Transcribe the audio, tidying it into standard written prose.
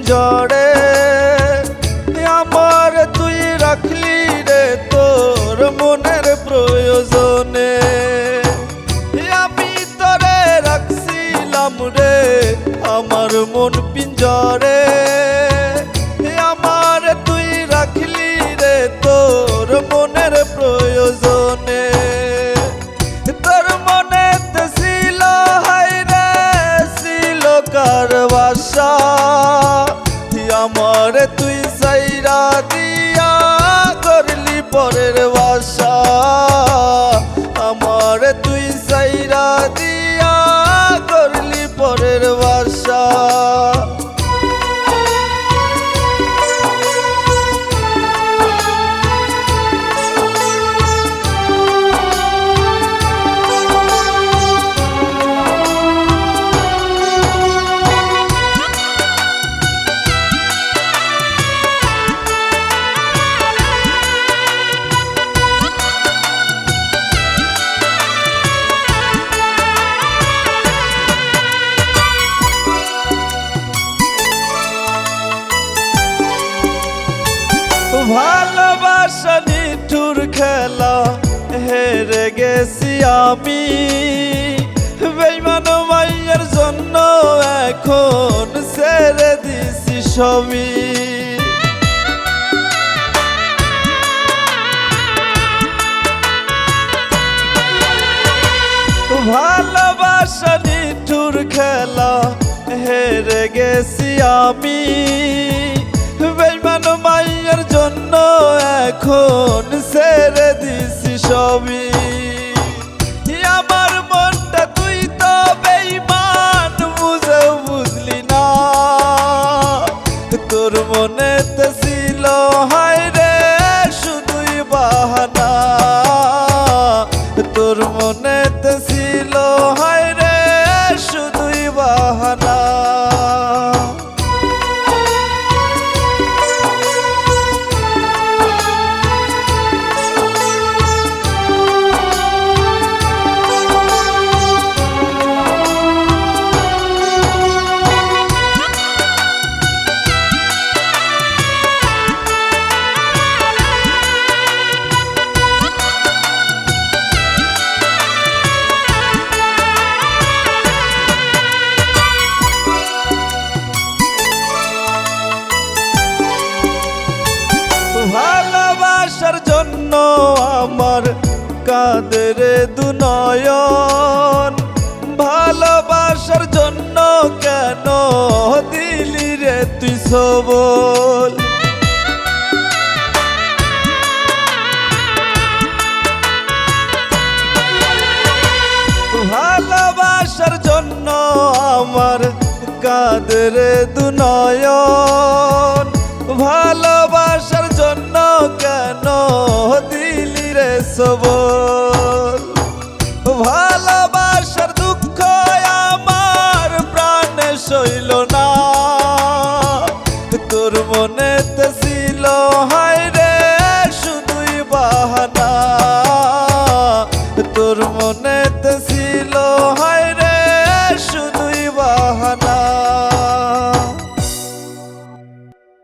পিঞ্জরে, আমার তুই রাখলি রে তোর মনের প্রয়োজনে। আমি তোরে রাখছিলাম রে আমার মন পিঞ্জরে, আমার তুই রাখলি রে তোর মনের প্রয়োজনে। তোর মনেতে ছিল হায়রে ছিল কার বাসা, আমার তুই সাইরা দিয়া করলি পরের বাসা, আমার তুই সাইরা দিয়া করলি পরের বাসা। ভালোবাসা নিঠুর খেলা হেরে গেছি আমি, বেঈমান মাইয়ার জন্য এখন ছেড়ে দিছি সবই। ভালোবাসা নিঠুর খেলা হেরে গেছি আমি, বেঈমান মাইয়ার জন্য এখন ছেড়ে দিছি সবই। আমার মনটা তুই তো বেঈমান বুঝেও বুঝলি না, তোর মনেতে ছিল হায়রে শুধুই বাহানা, তোর মনেতে ছিল হায়রে শুধুই বাহানা। ভালোবাসার জন্য আমার কাঁদের দুনয়ন, ভালোবাসার জন্য কেন দিলি রে তুই সবল। ভালোবাসার জন্য আমার কাঁদের দুনয়ন, ভালোবাসার জন্য কেন দিলি রে সবল।